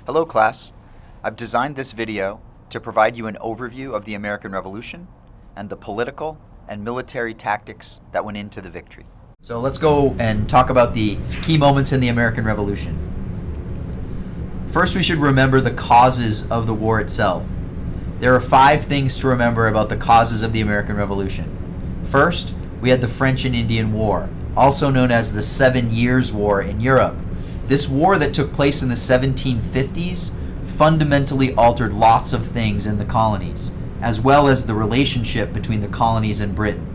Hello class. I've designed this video to provide you an overview of the American Revolution and the political and military tactics that went into the victory. So let's go and talk about the key moments in the American Revolution. First, we should remember the causes of the war itself. There are 5 things to remember about the causes of the American Revolution. First, we had the French and Indian War, also known as the 7 Years' War in Europe. This war that took place in the 1750s fundamentally altered lots of things in the colonies, as well as the relationship between the colonies and Britain.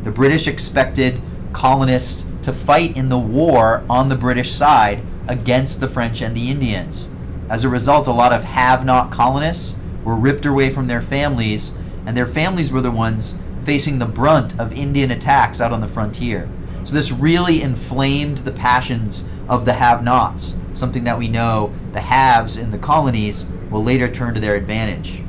The British expected colonists to fight in the war on the British side against the French and the Indians. As a result, a lot of have-not colonists were ripped away from their families, and their families were the ones facing the brunt of Indian attacks out on the frontier. So this really inflamed the passions of the have-nots, something that we know the haves in the colonies will later turn to their advantage.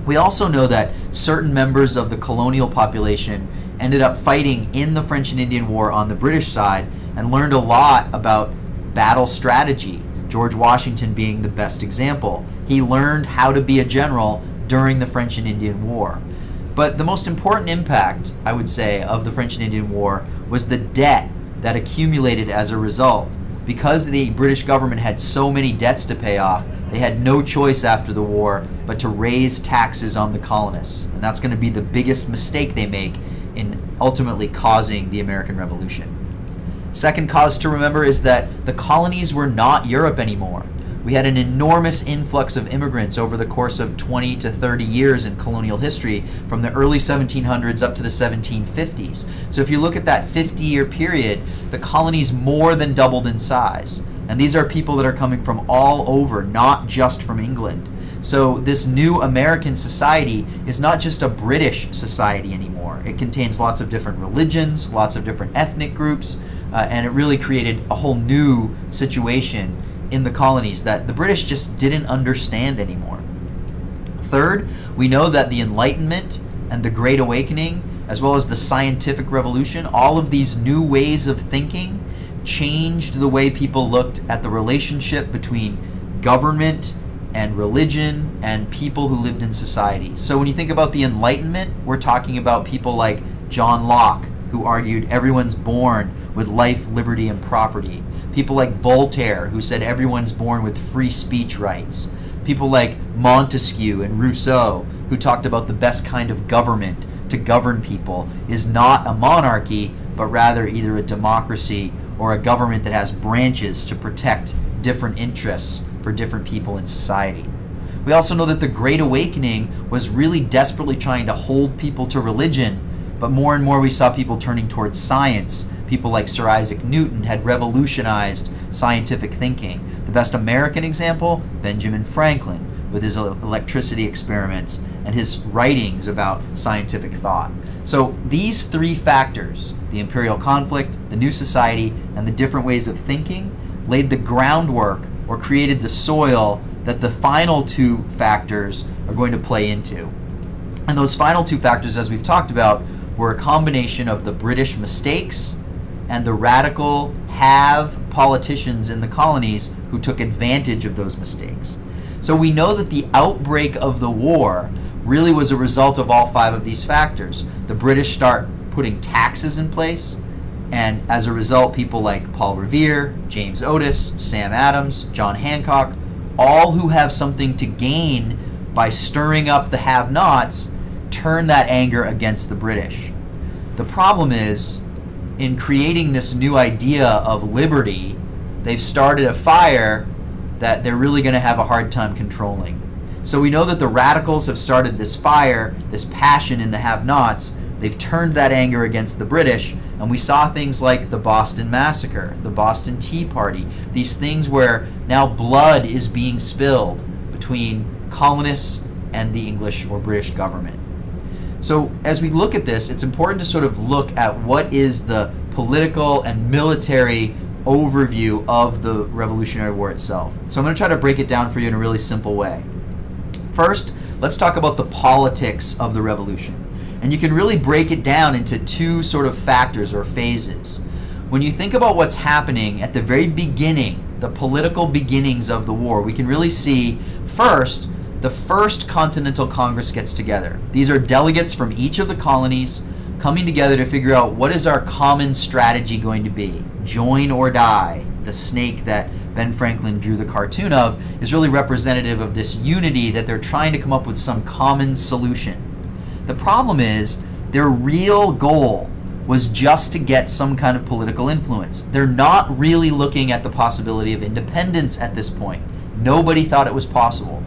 We also know that certain members of the colonial population ended up fighting in the French and Indian War on the British side and learned a lot about battle strategy, George Washington being the best example. He learned how to be a general during the French and Indian War. But the most important impact, I would say, of the French and Indian War was the debt that accumulated as a result. Because the British government had so many debts to pay off, they had no choice after the war but to raise taxes on the colonists. And that's going to be the biggest mistake they make in ultimately causing the American Revolution. Second cause to remember is that the colonies were not Europe anymore. We had an enormous influx of immigrants over the course of 20 to 30 years in colonial history, from the early 1700s up to the 1750s. So if you look at that 50-year period, the colonies more than doubled in size. And these are people that are coming from all over, not just from England. So this new American society is not just a British society anymore. It contains lots of different religions, lots of different ethnic groups, and it really created a whole new situation in the colonies that the British just didn't understand anymore. Third, we know that the Enlightenment and the Great Awakening, as well as the Scientific Revolution, all of these new ways of thinking changed the way people looked at the relationship between government and religion and people who lived in society. So when you think about the Enlightenment, we're talking about people like John Locke, who argued everyone's born with life, liberty, and property. People like Voltaire, who said everyone's born with free speech rights. People like Montesquieu and Rousseau, who talked about the best kind of government to govern people is not a monarchy, but rather either a democracy or a government that has branches to protect different interests for different people in society. We also know that the Great Awakening was really desperately trying to hold people to religion, but more and more we saw people turning towards science. People like Sir Isaac Newton had revolutionized scientific thinking. The best American example, Benjamin Franklin, with his electricity experiments and his writings about scientific thought. So these 3 factors, the imperial conflict, the new society, and the different ways of thinking, laid the groundwork or created the soil that the final 2 factors are going to play into. And those final 2 factors, as we've talked about, were a combination of the British mistakes and the radical have politicians in the colonies who took advantage of those mistakes. So we know that the outbreak of the war really was a result of all 5 of these factors. The British start putting taxes in place, and as a result, people like Paul Revere, James Otis, Sam Adams, John Hancock, all who have something to gain by stirring up the have-nots, turn that anger against the British. The problem is, in creating this new idea of liberty, they've started a fire that they're really going to have a hard time controlling. So we know that the radicals have started this fire, this passion in the have-nots. They've turned that anger against the British, and we saw things like the Boston Massacre, the Boston Tea Party, these things where now blood is being spilled between colonists and the English or British government. So as we look at this, it's important to sort of look at what is the political and military overview of the Revolutionary War itself. So I'm going to try to break it down for you in a really simple way. First, let's talk about the politics of the revolution. And you can really break it down into 2 sort of factors or phases. When you think about what's happening at the very beginning the political beginnings of the war, we can really see first, the first Continental Congress gets together. These are delegates from each of the colonies coming together to figure out what is our common strategy going to be. Join or die. The snake that Ben Franklin drew the cartoon of is really representative of this unity that they're trying to come up with some common solution. The problem is their real goal was just to get some kind of political influence. They're not really looking at the possibility of independence at this point. Nobody thought it was possible.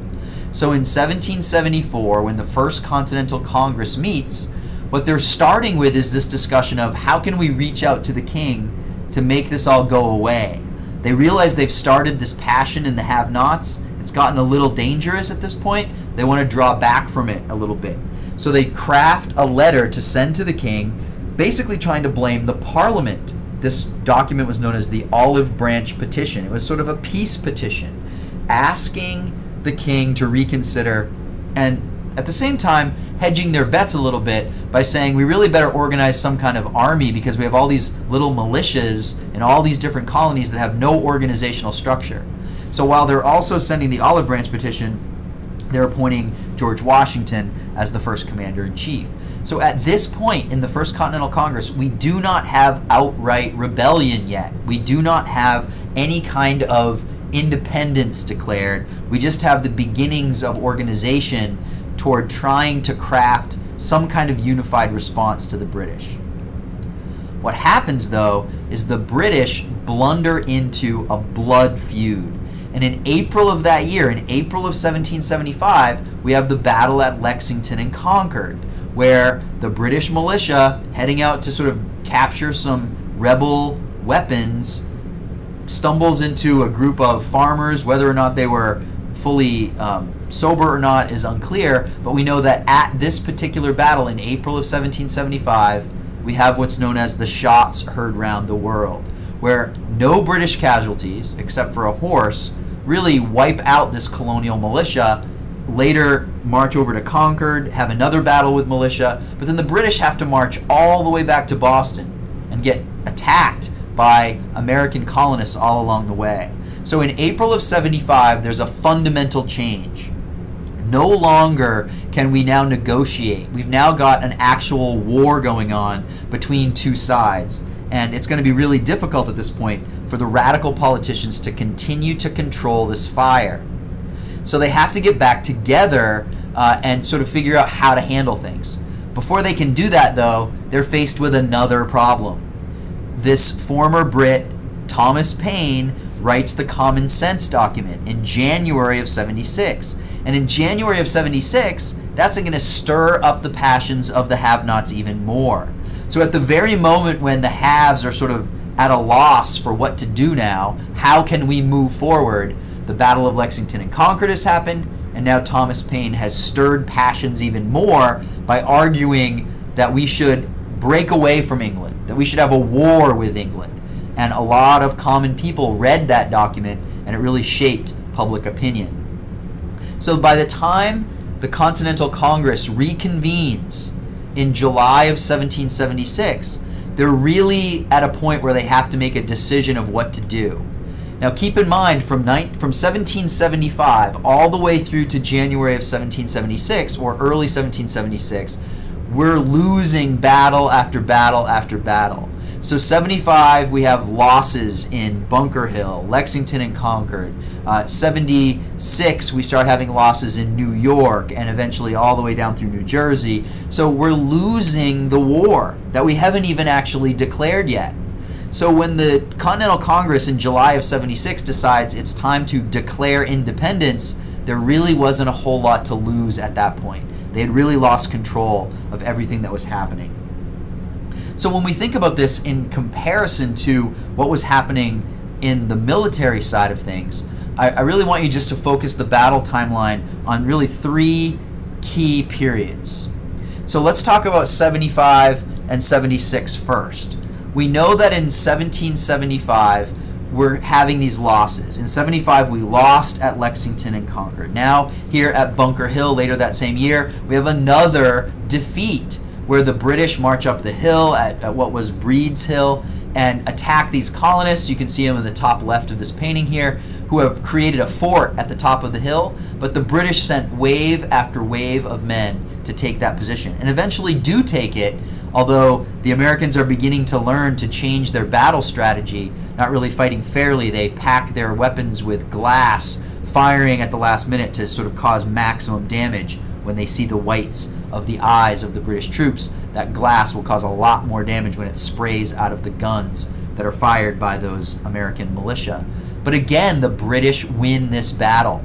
So in 1774, when the First Continental Congress meets, what they're starting with is this discussion of how can we reach out to the king to make this all go away. They realize they've started this passion in the have-nots. It's gotten a little dangerous at this point. They want to draw back from it a little bit. So they craft a letter to send to the king, basically trying to blame the Parliament. This document was known as the Olive Branch Petition. It was sort of a peace petition, asking the king to reconsider, and at the same time hedging their bets a little bit by saying we really better organize some kind of army because we have all these little militias in all these different colonies that have no organizational structure. So while they're also sending the Olive Branch Petition, they're appointing George Washington as the first commander-in-chief. So at this point in the First Continental Congress, we do not have outright rebellion yet. We do not have any kind of independence declared. We just have the beginnings of organization toward trying to craft some kind of unified response to the British. What happens, though, is the British blunder into a blood feud. And in April of that year, in April of 1775, we have the battle at Lexington and Concord, where the British militia, heading out to sort of capture some rebel weapons, stumbles into a group of farmers. Whether or not they were fully sober or not is unclear, but we know that at this particular battle in April of 1775, we have what's known as the shots heard round the world, where no British casualties, except for a horse, really wipe out this colonial militia, later march over to Concord, have another battle with militia, but then the British have to march all the way back to Boston and get attacked by American colonists all along the way. So in April of 75, there's a fundamental change. No longer can we now negotiate. We've now got an actual war going on between two sides. And it's going to be really difficult at this point for the radical politicians to continue to control this fire. So they have to get back together and sort of figure out how to handle things. Before they can do that, though, they're faced with another problem. This former Brit, Thomas Paine, writes the Common Sense document in January of 76. And in January of 76, that's going to stir up the passions of the have-nots even more. So at the very moment when the haves are sort of at a loss for what to do now, how can we move forward? The Battle of Lexington and Concord has happened, and now Thomas Paine has stirred passions even more by arguing that we should break away from England, that we should have a war with England. And a lot of common people read that document, and it really shaped public opinion. So by the time the Continental Congress reconvenes in July of 1776, they're really at a point where they have to make a decision of what to do. Now keep in mind, from 1775 all the way through to January of 1776, or early 1776, we're losing battle after battle after battle. So 75, we have losses in Bunker Hill, Lexington and Concord. 76, we start having losses in New York and eventually all the way down through New Jersey. So we're losing the war that we haven't even actually declared yet. So when the Continental Congress in July of 76 decides it's time to declare independence, there really wasn't a whole lot to lose at that point. They had really lost control of everything that was happening. So when we think about this in comparison to what was happening in the military side of things, I really want you just to focus the battle timeline on really three key periods. So let's talk about 75 and 76 first. We know that in 1775, we're having these losses. In 75, we lost at Lexington and Concord. Now, here at Bunker Hill later that same year, we have another defeat where the British march up the hill at what was Breed's Hill, and attack these colonists. You can see them in the top left of this painting here, who have created a fort at the top of the hill, but the British sent wave after wave of men to take that position, and eventually do take it, although the Americans are beginning to learn to change their battle strategy, not really fighting fairly. They pack their weapons with glass, firing at the last minute to sort of cause maximum damage. When they see the whites of the eyes of the British troops, that glass will cause a lot more damage when it sprays out of the guns that are fired by those American militia. But again, the British win this battle.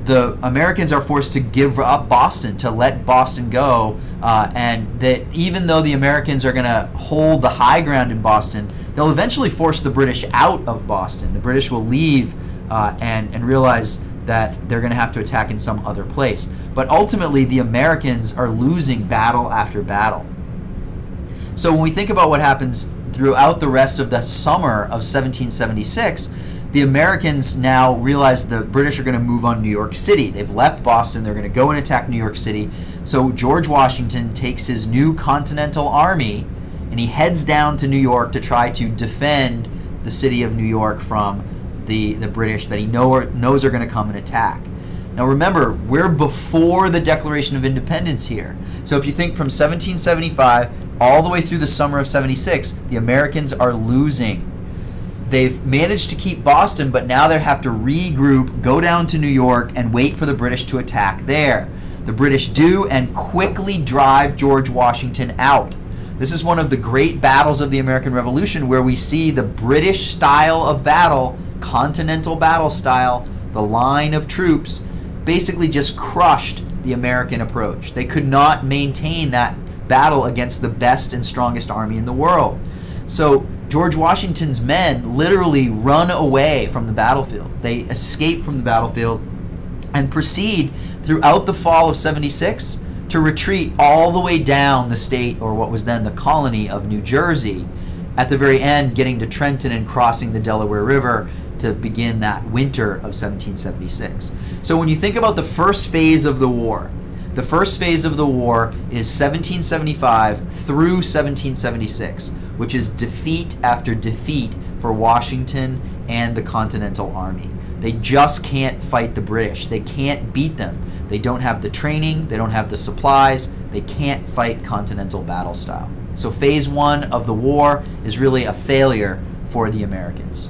The Americans are forced to give up Boston, to let Boston go, and that even though the Americans are going to hold the high ground in Boston, they'll eventually force the British out of Boston. The British will leave and realize that they're going to have to attack in some other place. But ultimately, the Americans are losing battle after battle. So when we think about what happens throughout the rest of the summer of 1776, the Americans now realize the British are going to move on New York City. They've left Boston. They're going to go and attack New York City. So George Washington takes his new Continental Army and he heads down to New York to try to defend the city of New York from the British that he knows are going to come and attack. Now remember, we're before the Declaration of Independence here. So if you think from 1775 all the way through the summer of 76, the Americans are losing. They've managed to keep Boston, but now they have to regroup, go down to New York, and wait for the British to attack there. The British do, and quickly drive George Washington out. This is one of the great battles of the American Revolution, where we see the British style of battle, continental battle style, the line of troops, basically just crushed the American approach. They could not maintain that battle against the best and strongest army in the world. So George Washington's men literally run away from the battlefield. They escape from the battlefield and proceed throughout the fall of 76 to retreat all the way down the state, or what was then the colony of New Jersey, at the very end getting to Trenton and crossing the Delaware River to begin that winter of 1776. So when you think about the first phase of the war, the first phase of the war is 1775 through 1776, which is defeat after defeat for Washington and the Continental Army. They just can't fight the British. They can't beat them. They don't have the training, they don't have the supplies, they can't fight continental battle style. So phase one of the war is really a failure for the Americans.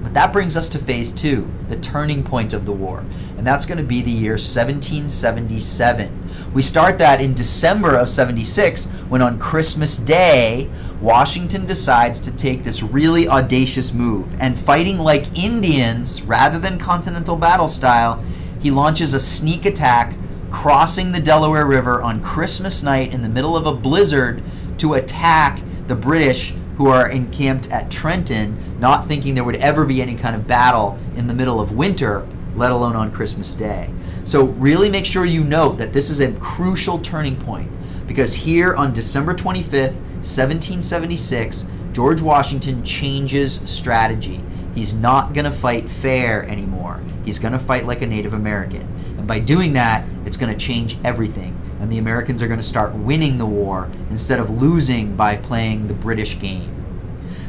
But that brings us to phase two, the turning point of the war, and that's going to be the year 1777. We start that in December of 76, when on Christmas Day, Washington decides to take this really audacious move, and fighting like Indians rather than continental battle style, he launches a sneak attack crossing the Delaware River on Christmas night in the middle of a blizzard to attack the British who are encamped at Trenton, not thinking there would ever be any kind of battle in the middle of winter, let alone on Christmas Day. So really make sure you note that this is a crucial turning point, because here on December 25th, 1776, George Washington changes strategy. He's not going to fight fair anymore. He's going to fight like a Native American. And by doing that, it's going to change everything. And the Americans are going to start winning the war instead of losing by playing the British game.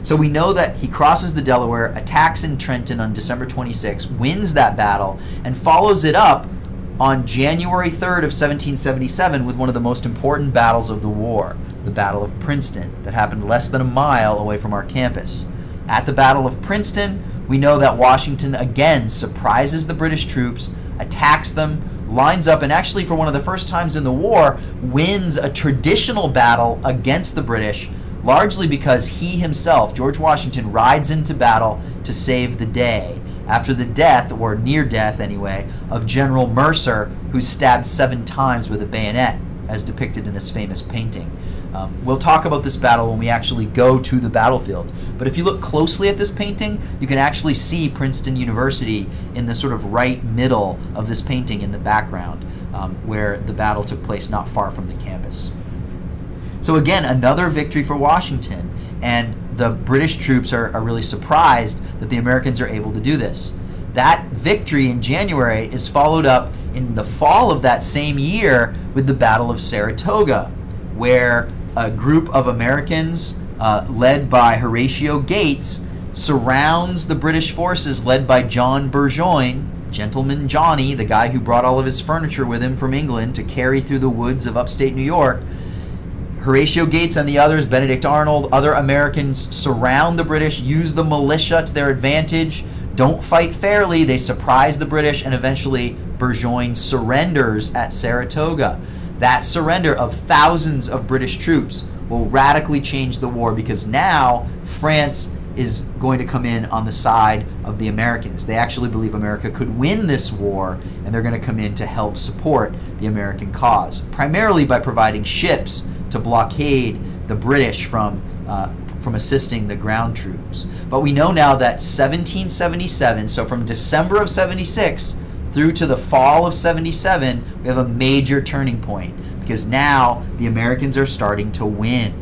So we know that he crosses the Delaware, attacks in Trenton on December 26, wins that battle, and follows it up on January 3rd of 1777 with one of the most important battles of the war, the Battle of Princeton, that happened less than a mile away from our campus. At the Battle of Princeton, we know that Washington again surprises the British troops, attacks them, lines up, and actually for one of the first times in the war, wins a traditional battle against the British, largely because he himself, George Washington, rides into battle to save the day after the death, or near death anyway, of General Mercer, who's stabbed 7 times with a bayonet, as depicted in this famous painting. We'll talk about this battle when we actually go to the battlefield. But if you look closely at this painting, you can actually see Princeton University in the sort of right middle of this painting in the background, where the battle took place not far from the campus. So again, another victory for Washington, and the British troops are really surprised that the Americans are able to do this. That victory in January is followed up in the fall of that same year with the Battle of Saratoga, where a group of Americans led by Horatio Gates, surrounds the British forces led by John Burgoyne, Gentleman Johnny, the guy who brought all of his furniture with him from England to carry through the woods of upstate New York. Horatio Gates and the others, Benedict Arnold, other Americans, surround the British, use the militia to their advantage, don't fight fairly, they surprise the British, and eventually Burgoyne surrenders at Saratoga. That surrender of thousands of British troops will radically change the war, because now France is going to come in on the side of the Americans. They actually believe America could win this war, and they're going to come in to help support the American cause, primarily by providing ships to blockade the British from assisting the ground troops. But we know now that 1777, so from December of 76 through to the fall of 77, we have a major turning point, because now the Americans are starting to win.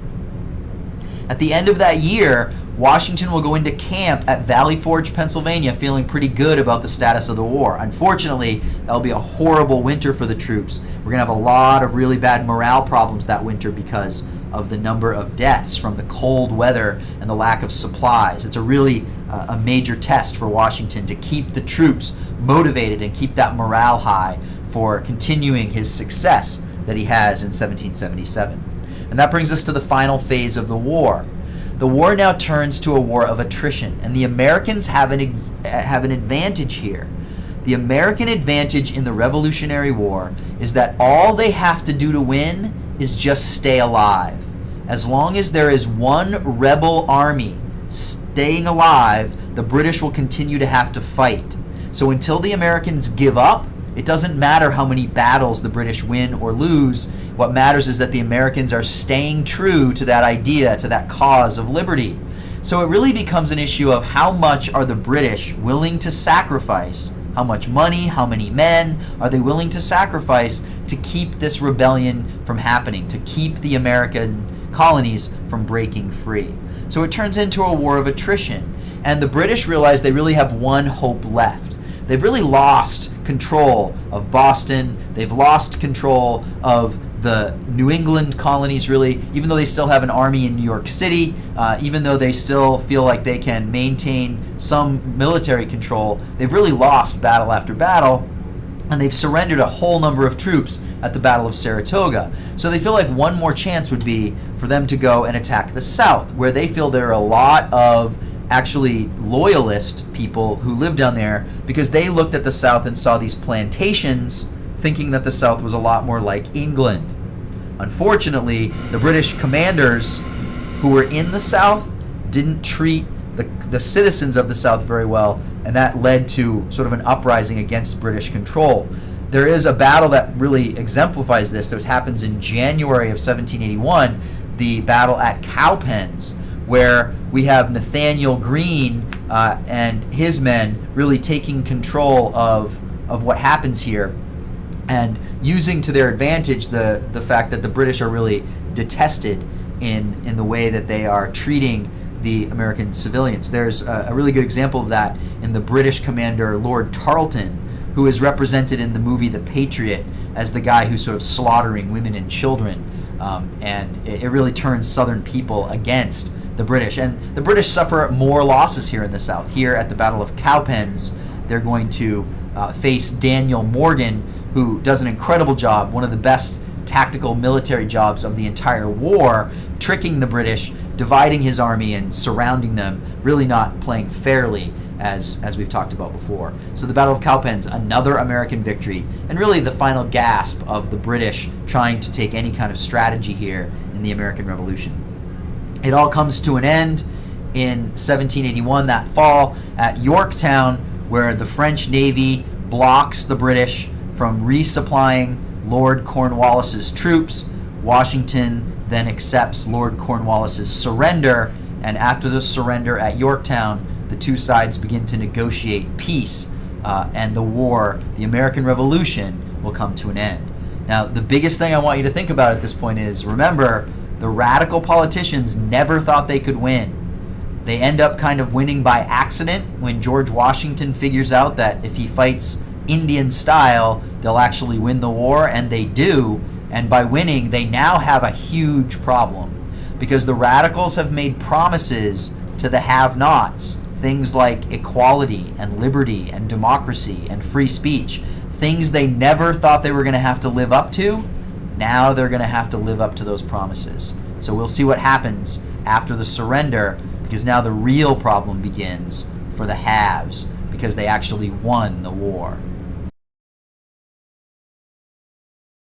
At the end of that year, Washington will go into camp at Valley Forge, Pennsylvania, feeling pretty good about the status of the war. Unfortunately, that'll be a horrible winter for the troops. We're going to have a lot of really bad morale problems that winter because of the number of deaths from the cold weather and the lack of supplies. It's a really a major test for Washington to keep the troops motivated and keep that morale high for continuing his success that he has in 1777. And that brings us to the final phase of the war. The war now turns to a war of attrition, and the Americans have an advantage here. The American advantage in the Revolutionary War is that all they have to do to win is just stay alive. As long as there is one rebel army staying alive, the British will continue to have to fight. So until the Americans give up, it doesn't matter how many battles the British win or lose. What matters is that the Americans are staying true to that idea, to that cause of liberty. So it really becomes an issue of how much are the British willing to sacrifice, how much money, how many men are they willing to sacrifice to keep this rebellion from happening, to keep the American colonies from breaking free. So it turns into a war of attrition, and the British realize they really have one hope left. They've really lost control of Boston. They've lost control of the New England colonies, really, even though they still have an army in New York City, even though they still feel like they can maintain some military control. They've really lost battle after battle, and they've surrendered a whole number of troops at the Battle of Saratoga. So they feel like one more chance would be for them to go and attack the South, where they feel there are a lot of actually loyalist people who live down there, because they looked at the South and saw these plantations, thinking that the South was a lot more like England. Unfortunately, the British commanders who were in the South didn't treat the citizens of the South very well, and that led to sort of an uprising against British control. There is a battle that really exemplifies this that happens in January of 1781, the battle at Cowpens, where we have Nathaniel Greene and his men really taking control of what happens here, and using to their advantage the fact that the British are really detested in the way that they are treating the American civilians. There's a really good example of that in the British commander Lord Tarleton, who is represented in the movie The Patriot as the guy who's sort of slaughtering women and children, and it really turns Southern people against the British. And the British suffer more losses here in the South. Here at the Battle of Cowpens, they're going to face Daniel Morgan, who does an incredible job, one of the best tactical military jobs of the entire war, tricking the British, dividing his army and surrounding them, really not playing fairly, as we've talked about before. So the Battle of Cowpens, another American victory, and really the final gasp of the British trying to take any kind of strategy here in the American Revolution. It all comes to an end in 1781, that fall, at Yorktown, where the French Navy blocks the British from resupplying Lord Cornwallis's troops. Washington then accepts Lord Cornwallis's surrender, and after the surrender at Yorktown, the two sides begin to negotiate peace, and the war, the American Revolution, will come to an end. Now, the biggest thing I want you to think about at this point is, remember, the radical politicians never thought they could win. They end up kind of winning by accident when George Washington figures out that if he fights Indian style, they'll actually win the war, and they do. And by winning, they now have a huge problem, because the radicals have made promises to the have-nots, things like equality and liberty and democracy and free speech, things they never thought they were going to have to live up to. Now they're going to have to live up to those promises. So we'll see what happens after the surrender, because now the real problem begins for the haves, because they actually won the war.